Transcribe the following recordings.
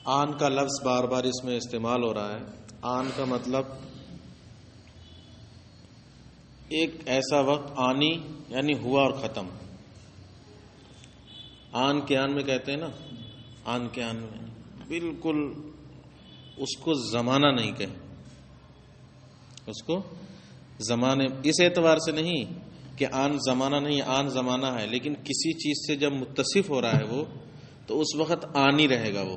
آن کا لفظ بار بار اس میں استعمال ہو رہا ہے. آن کا مطلب ایک ایسا وقت آنی یعنی ہوا اور ختم. آن کے آن میں کہتے ہیں نا، آن کے آن میں بالکل اس کو زمانہ نہیں کہیں، اس کو زمانے اس اعتبار سے نہیں کہ آن زمانہ نہیں، آن زمانہ ہے، لیکن کسی چیز سے جب متصف ہو رہا ہے وہ تو اس وقت آنی رہے گا، وہ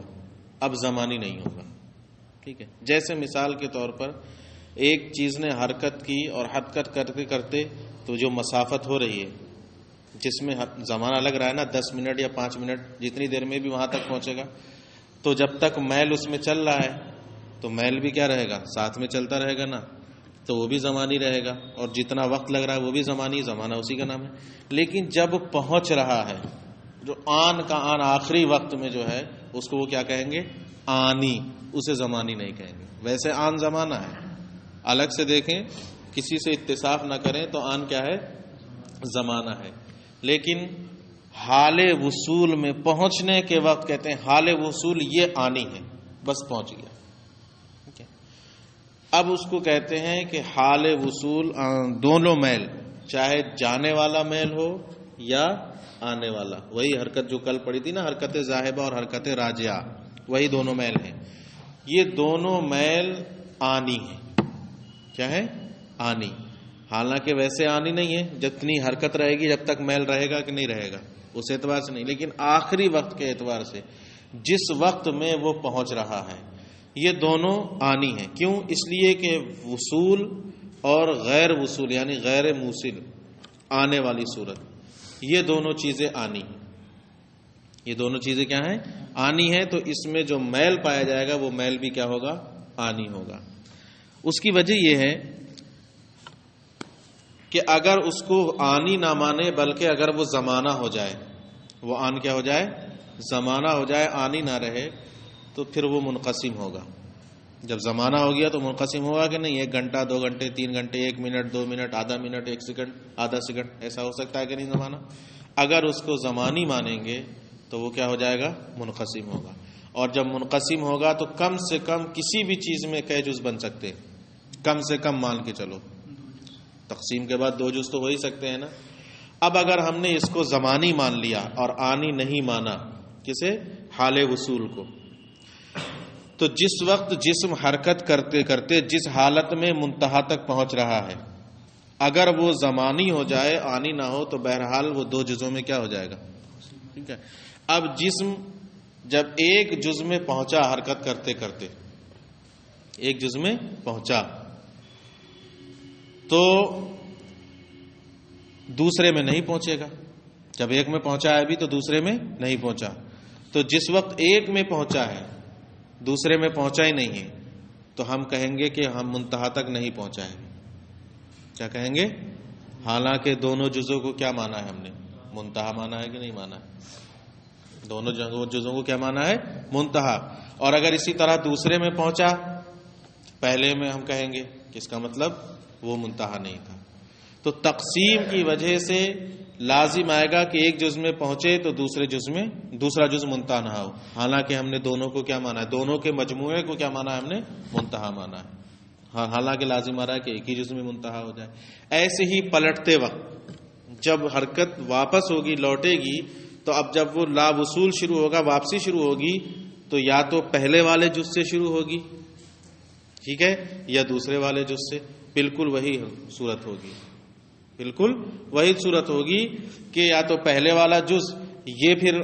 اب زمانی نہیں ہوگا. ٹھیک ہے، جیسے مثال کے طور پر ایک چیز نے حرکت کی اور حرکت کرتے کرتے تو جو مسافت ہو رہی ہے جس میں زمانہ لگ رہا ہے نا 10 منٹ یا 5 منٹ، جتنی دیر میں بھی وہاں تک پہنچے گا، تو جب تک میل اس میں چل رہا ہے تو میل بھی کیا رہے گا، ساتھ میں چلتا رہے گا نا، تو وہ بھی زمانی رہے گا، اور جتنا وقت لگ رہا ہے وہ بھی زمانی، زمانہ اسی کا نام ہے. لیکن جب پہنچ رہا ہے جو آن کا آن آخری وقت میں جو ہے اس کو وہ کیا کہیں گے، آنی، اسے زمانی نہیں کہیں گے. ویسے آن زمانہ ہے، الگ سے دیکھیں کسی سے اتصاف نہ کریں تو آن کیا ہے، زمانہ ہے. لیکن حال وصول میں پہنچنے کے وقت کہتے ہیں حال وصول یہ آنی ہے، بس پہنچ گیا. اب اس کو کہتے ہیں کہ حال وصول دونوں میل، چاہے جانے والا میل ہو یا آنے والا، وہی حرکت جو کل پڑی تھی نا، حرکت ذاہبہ اور حرکت راجعہ، وہی دونوں میل ہیں. یہ دونوں میل آنی ہیں. کیا ہے، آنی. حالانکہ ویسے آنی نہیں ہے، جتنی حرکت رہے گی جب تک میل رہے گا کہ نہیں رہے گا اس اعتبار سے نہیں، لیکن آخری وقت کے اعتبار سے جس وقت میں وہ پہنچ رہا ہے یہ دونوں آنی ہیں. کیوں؟ اس لیے کہ وصول اور غیر وصول یعنی غیر موصل، آنے والی صورت، یہ دونوں چیزیں آنی ہیں. یہ دونوں چیزیں کیا ہیں، آنی ہیں. تو اس میں جو میل پایا جائے گا وہ میل بھی کیا ہوگا، آنی ہوگا. اس کی وجہ یہ ہے کہ اگر اس کو آنی نہ مانے بلکہ اگر وہ زمانہ ہو جائے، وہ آن کیا ہو جائے، زمانہ ہو جائے، آنی نہ رہے، تو پھر وہ منقسم ہوگا. جب زمانہ ہو گیا تو منقسم ہوگا کہ نہیں، 1 گھنٹہ 2 گھنٹے 3 گھنٹے 1 منٹ 2 منٹ آدھا منٹ 1 سیکنڈ آدھا سیکنڈ، ایسا ہو سکتا ہے کہ نہیں زمانہ. اگر اس کو زمانی مانیں گے تو وہ کیا ہو جائے گا، منقسم ہوگا. اور جب منقسم ہوگا تو کم سے کم کسی بھی چیز میں کئی جز بن سکتے، کم سے کم مان کے چلو، تقسیم کے بعد 2 جز تو ہو ہی سکتے ہیں نا. اب اگر ہم نے اس کو زمانی مان لیا اور آنی نہیں مانا، کسے، حال وصول کو، تو جس وقت جسم حرکت کرتے کرتے جس حالت میں منتہا تک پہنچ رہا ہے اگر وہ زمانی ہو جائے، آنی نہ ہو، تو بہرحال وہ 2 جزوں میں کیا ہو جائے گا. ٹھیک ہے، اب جسم جب ایک جز میں پہنچا حرکت کرتے کرتے، ایک جز میں پہنچا تو دوسرے میں نہیں پہنچے گا. جب ایک میں پہنچا ہے ابھی تو دوسرے میں نہیں پہنچا. تو جس وقت ایک میں پہنچا ہے دوسرے میں پہنچا ہی نہیں ہے تو ہم کہیں گے کہ ہم منتہا تک نہیں پہنچا ہے. کیا کہیں گے، حالانکہ دونوں جزوں کو کیا مانا ہے ہم نے، منتہا مانا ہے کہ نہیں مانا ہے، دونوں جزوں کو کیا مانا ہے، منتہا. اور اگر اسی طرح دوسرے میں پہنچا، پہلے میں ہم کہیں گے کہ اس کا مطلب وہ منتہا نہیں تھا. تو تقسیم کی وجہ سے لازم آئے گا کہ ایک جز میں پہنچے تو دوسرے جز میں دوسرا جز منتہا نہ ہو، حالانکہ ہم نے دونوں کو کیا مانا ہے، دونوں کے مجموعے کو کیا مانا ہے، ہم نے منتہا مانا ہے. حالانکہ لازم آ رہا ہے کہ ایک ہی جز میں منتہا ہو جائے. ایسے ہی پلٹتے وقت جب حرکت واپس ہوگی، لوٹے گی، تو اب جب وہ لا وصول شروع ہوگا، واپسی شروع ہوگی، تو یا تو پہلے والے جز سے شروع ہوگی، ٹھیک ہے، یا دوسرے والے جز سے. بالکل وہی صورت ہوگی، بالکل وہی صورت ہوگی کہ یا تو پہلے والا جز یہ پھر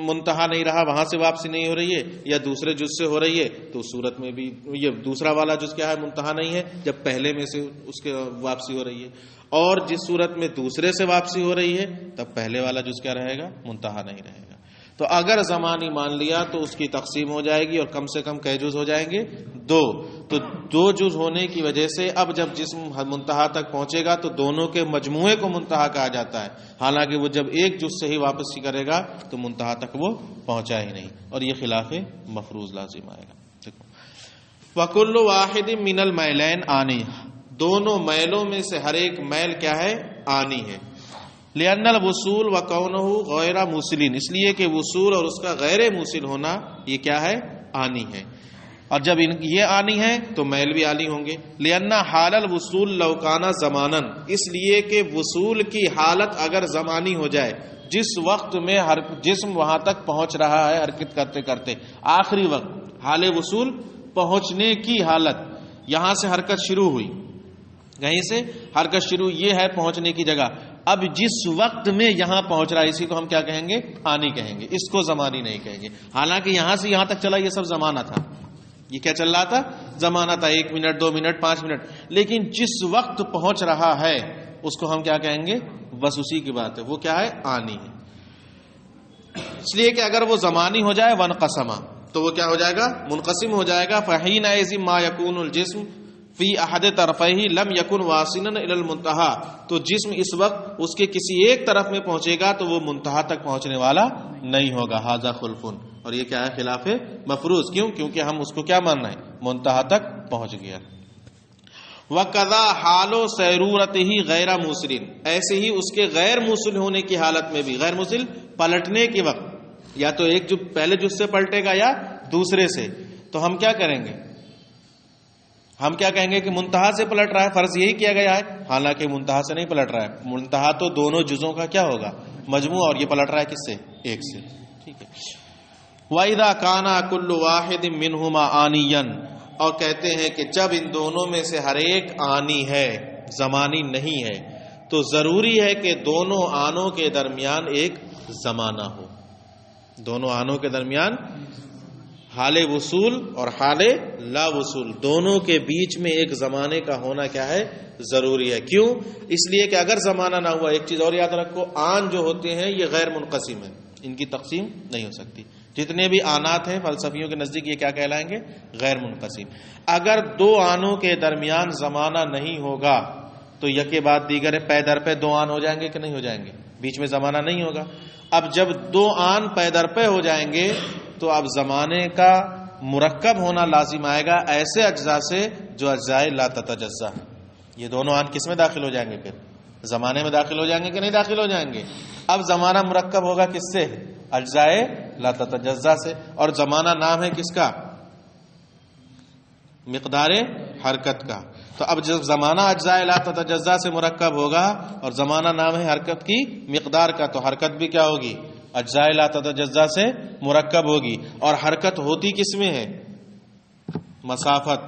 منتہا نہیں رہا، وہاں سے واپسی نہیں ہو رہی ہے، یا دوسرے جز سے ہو رہی ہے، تو اس صورت میں بھی یہ دوسرا والا جز کیا ہے، منتہا نہیں ہے، جب پہلے میں سے اس کے واپسی ہو رہی ہے. اور جس صورت میں دوسرے سے واپسی ہو رہی ہے تب پہلے والا جز کیا رہے گا، منتہا نہیں رہے گا. تو اگر زمانی مان لیا تو اس کی تقسیم ہو جائے گی، اور کم سے کم کئی جز ہو جائیں گے، 2. تو 2 جز ہونے کی وجہ سے اب جب جسم منتہا تک پہنچے گا تو دونوں کے مجموعے کو منتہا کہا جاتا ہے، حالانکہ وہ جب ایک جز سے ہی واپسی کرے گا تو منتہا تک وہ پہنچا ہی نہیں، اور یہ خلاف مفروض لازم آئے گا. دیکھو، وَكُلُّ وَاحِدٍ مِّنَ الْمَيْلَيْنِ آنی، دونوں میلوں میں سے ہر ایک میل کیا ہے، آنی ہے. لأن الوصول وكونه غیر موصل، اس لیے کہ وصول اور اس کا غیر موصل ہونا یہ کیا ہے؟ آنی ہے، اور جب یہ آنی ہے تو میل بھی آنی ہوں گے. لأن حال الوصول لو کان زمانا، اس لیے کہ وصول کی حالت اگر زمانی ہو جائے، جس وقت میں ہر جسم وہاں تک پہنچ رہا ہے حرکت کرتے کرتے، آخری وقت حال وصول پہنچنے کی حالت، یہاں سے حرکت شروع ہوئی، کہیں سے حرکت شروع، یہ ہے پہنچنے کی جگہ، اب جس وقت میں یہاں پہنچ رہا ہے اسی کو ہم کیا کہیں گے؟ آنی کہیں گے، اس کو زمانی نہیں کہیں گے. حالانکہ یہاں سے یہاں تک چلا یہ سب زمانہ تھا، یہ کیا چل رہا تھا؟ زمانہ تھا، 1 منٹ 2 منٹ 5 منٹ، لیکن جس وقت پہنچ رہا ہے اس کو ہم کیا کہیں گے؟ بس اسی کی بات ہے، وہ کیا ہے؟ آنی ہے. اس لیے کہ اگر وہ زمانی ہو جائے وانقسم، تو وہ کیا ہو جائے گا؟ منقسم ہو جائے گا. فحینئذ ما یکون الجسم فی احد طرفیہ لم یکن واصلا الی المنتہی، تو جسم اس وقت اس کے کسی ایک طرف میں پہنچے گا تو وہ منتہا تک پہنچنے والا نہیں ہوگا. ھذا خلف، اور یہ کیا ہے؟ خلاف مفروض. کیوں؟ کیونکہ ہم اس کو کیا ماننا ہے؟ منتہا تک پہنچ گیا. وَقَذَا حَالُ سَيْرُورَتِهِ غَيْرَ مُوصِلٍ، ایسے ہی اس کے غیر موصل ہونے کی حالت میں بھی، غیر موصل پلٹنے کے وقت، یا تو ایک جو پہلے جز سے پلٹے گا یا دوسرے سے، تو ہم کیا کریں گے؟ ہم کیا کہیں گے کہ منتہا سے پلٹ رہا ہے، فرض یہی کیا گیا ہے، حالانکہ منتہا سے نہیں پلٹ رہا ہے، منتہا تو دونوں جزوں کا کیا ہوگا؟ مجموع، اور یہ پلٹ رہا ہے کس سے؟ ایک سے. ٹھیک ہے. وَإِذَا كَانَ كُلُّ وَاحِدٍ مِّنْهُمَا آنِيًّا، اور کہتے ہیں کہ جب ان دونوں میں سے ہر ایک آنی ہے، زمانی نہیں ہے، تو ضروری ہے کہ دونوں آنوں کے درمیان ایک زمانہ ہو. دونوں آنوں کے درمیان حال وصول اور حال لا وصول، دونوں کے بیچ میں ایک زمانے کا ہونا کیا ہے؟ ضروری ہے. کیوں؟ اس لیے کہ اگر زمانہ نہ ہوا، ایک چیز اور یاد رکھو، آن جو ہوتے ہیں یہ غیر منقسم ہیں، ان کی تقسیم نہیں ہو سکتی. جتنے بھی آنات ہیں فلسفیوں کے نزدیک یہ کیا کہلائیں گے؟ غیر منقسم. اگر دو آنوں کے درمیان زمانہ نہیں ہوگا تو یکے بعد دیگر پے در پہ دو آن ہو جائیں گے کہ نہیں ہو جائیں گے؟ بیچ میں زمانہ نہیں ہوگا. اب جب دو آن پے در پہ ہو جائیں گے تو اب زمانے کا مرکب ہونا لازم آئے گا ایسے اجزاء سے جو اجزاء لا تتجزا. یہ دونوں آن کس میں داخل ہو جائیں گے؟ پھر زمانے میں داخل ہو جائیں گے کہ نہیں داخل ہو جائیں گے؟ اب زمانہ مرکب ہوگا کس سے؟ اجزاء لا تتجزا سے. اور زمانہ نام ہے کس کا؟ مقدار حرکت کا. تو اب جب زمانہ اجزاء لا تتجزا سے مرکب ہوگا اور زمانہ نام ہے حرکت کی مقدار کا، تو حرکت بھی کیا ہوگی؟ اجزاء لا تتجزا سے مرکب ہوگی. اور حرکت ہوتی کس میں ہے؟ مسافت،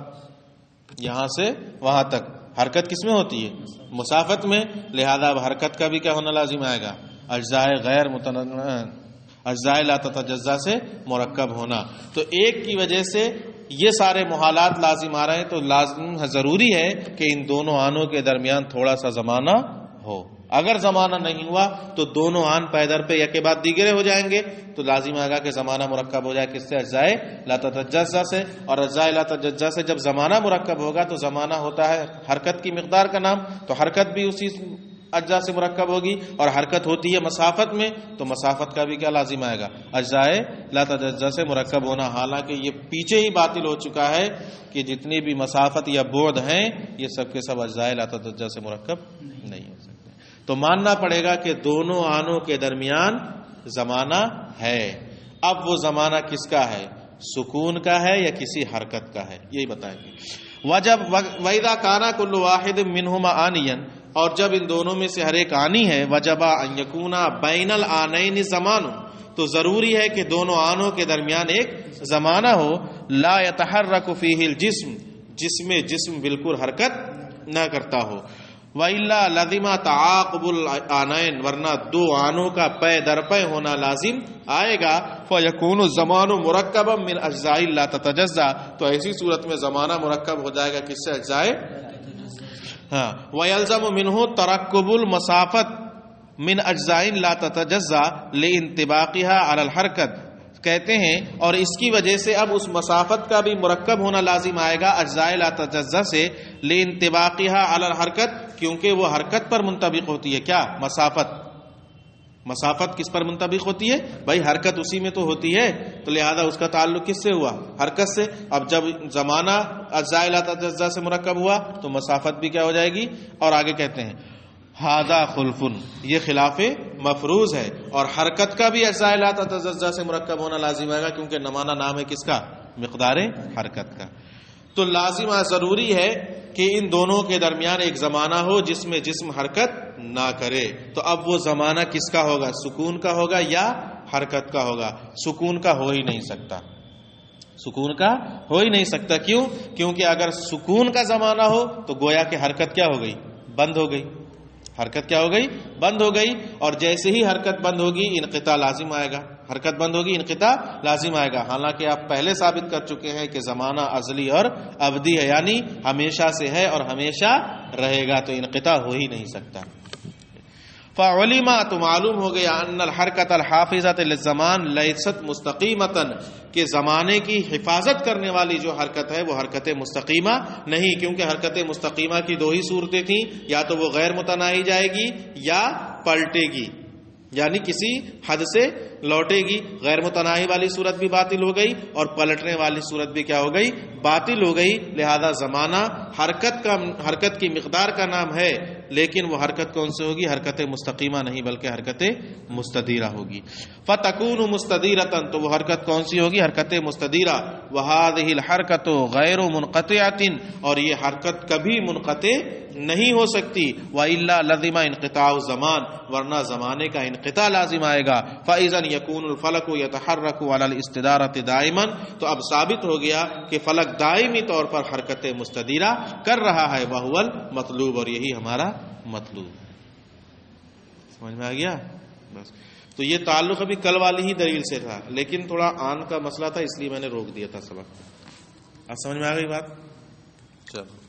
یہاں سے وہاں تک حرکت کس میں ہوتی ہے؟ مسافت میں. لہذا اب حرکت کا بھی کیا ہونا لازم آئے گا؟ اجزاء غیر اجزاء لا تتجزا سے مرکب ہونا. تو ایک کی وجہ سے یہ سارے محالات لازم آ رہے ہیں، تو لازم ضروری ہے کہ ان دونوں آنوں کے درمیان تھوڑا سا زمانہ ہو. اگر زمانہ نہیں ہوا تو دونوں آن پیدر پہ یک بعد دیگرے ہو جائیں گے، تو لازم آئے گا کہ زمانہ مرکب ہو جائے کس سے؟ اجزاء لا تتجزا سے. اور اجزاء لا تتجزا سے جب زمانہ مرکب ہوگا تو زمانہ ہوتا ہے حرکت کی مقدار کا نام، تو حرکت بھی اسی اجزاء سے مرکب ہوگی. اور حرکت ہوتی ہے مسافت میں، تو مسافت کا بھی کیا لازم آئے گا؟ اجزاء لا تتجزا سے مرکب ہونا. حالانکہ یہ پیچھے ہی باطل ہو چکا ہے کہ جتنی بھی مسافت یا بعد ہیں یہ سب کے سب اجزاء لا تتجزا سے مرکب نہیں ہو سکتے. تو ماننا پڑے گا کہ دونوں آنوں کے درمیان زمانہ ہے. اب وہ زمانہ کس کا ہے؟ سکون کا ہے یا کسی حرکت کا ہے؟ یہی بتائیں گے. وَإِذَا كَانَ كُلُّ وَاحِدٍ مِّنْهُمَا آنِيًا، اور جب ان دونوں میں سے ہر ایک آنی ہے، وَجَبَ أَن يَكُونَ بَيْنَ الْآنَيْنِ زَمَانٌ، تو ضروری ہے کہ دونوں آنوں کے درمیان ایک زمانہ ہو. لَا يَتَحَرَّكُ فِيهِ الْجِسْمُ، جس میں جسم بالکل حرکت نہ کرتا ہو. وَإِلَّا لَزِمَ تَعَاقُبُ الْآنَيْنِ، ورنہ دو آنوں کا پے در پے ہونا لازم آئے گا. فَيَكُونُ الزَّمَانُ مُرَكَّبًا مِّنْ أَجْزَاءِ لَا تَتَجَزَّا، تو ایسی صورت میں زمانہ مرکب ہو جائے گا کس سے؟ اجزاء. ہاں. وَيَلْزَمُ مِنْهُ تَرَكُّبُ الْمَسَافَةِ مِنْ أَجْزَاءٍ لَا تَتَجَزَّا لِانْطِبَاقِهَا عَلَى الْحَرْكَةِ، کہتے ہیں اور اس کی وجہ سے اب اس مسافت کا بھی مرکب ہونا لازم آئے گا اجزاء لا تتجزا سے، لانطباقها على الحرکت، کیونکہ وہ حرکت پر منطبق ہوتی ہے. کیا؟ مسافت کس پر منطبق ہوتی ہے؟ بھائی حرکت اسی میں تو ہوتی ہے، تو لہذا اس کا تعلق کس سے ہوا؟ حرکت سے. اب جب زمانہ اجزاء لا تتجزا سے مرکب ہوا تو مسافت بھی کیا ہو جائے گی؟ اور آگے کہتے ہیں ہاذا خلف، یہ خلاف مفروض ہے. اور حرکت کا بھی اجزاء لا تتزلزل سے مرکب ہونا لازم آئے گا، کیونکہ نمانا نام ہے کس کا؟ مقدار حرکت کا. تو لازم ضروری ہے کہ ان دونوں کے درمیان ایک زمانہ ہو جس میں جسم حرکت نہ کرے. تو اب وہ زمانہ کس کا ہوگا؟ سکون کا ہوگا یا حرکت کا ہوگا؟ سکون کا ہو ہی نہیں سکتا، سکون کا ہو ہی نہیں سکتا. کیوں؟ کیونکہ اگر سکون کا زمانہ ہو تو گویا کہ حرکت کیا ہو گئی؟ بند ہو گئی. حرکت کیا ہو گئی؟ بند ہو گئی. اور جیسے ہی حرکت بند ہوگی انقطاع لازم آئے گا. حرکت بند ہوگی انقطاع لازم آئے گا. حالانکہ آپ پہلے ثابت کر چکے ہیں کہ زمانہ ازلی اور ابدی ہے، یعنی ہمیشہ سے ہے اور ہمیشہ رہے گا، تو انقطاع ہو ہی نہیں سکتا. فعلم، تو معلوم ہو گیا، ان الحرکت الحافظۃ للزمان لیست مستقیمۃ، کہ زمانے کی حفاظت کرنے والی جو حرکت ہے وہ حرکت مستقیمہ نہیں. کیونکہ حرکت مستقیمہ کی دو ہی صورتیں تھیں، یا تو وہ غیر متناہی جائے گی یا پلٹے گی، یعنی کسی حد سے لوٹے گی. غیر متناہی والی صورت بھی باطل ہو گئی اور پلٹنے والی صورت بھی کیا ہو گئی؟ باطل ہو گئی. لہذا زمانہ حرکت کی مقدار کا نام ہے، لیکن وہ حرکت کون سے ہوگی؟ حرکت مستقیمہ نہیں بلکہ حرکت مستدیرہ ہوگی. فتکون مستدیرۃ، تو وہ حرکت کون سی ہوگی؟ حرکت مستدیرہ. وہذہ الحرکۃ غیر منقطعۃ، اور یہ حرکت کبھی منقطع نہیں ہو سکتی. وَإِلَّا لَزِمَ انقطاع الزمان، ورنہ زمانے کا انقطاع لازم آئے گا. فَإِذًا يَكُونُ الْفَلَكُ يَتَحَرَّكُ عَلَى الْاِسْتِدَارَةِ دَائِمًا، تو اب ثابت ہو گیا کہ فلک دائمی طور پر حرکت مستدیرہ کر رہا ہے. وَهُوَ الْمَطْلُوبُ، اور یہی ہمارا مطلوب. سمجھ میں آ گیا؟ بس. تو یہ تعلق ابھی کل والی ہی دلیل سے تھا، لیکن تھوڑا آن کا مسئلہ تھا اس لیے میں نے روک دیا تھا سبق. اب سمجھ میں آ گئی بات؟ چلو.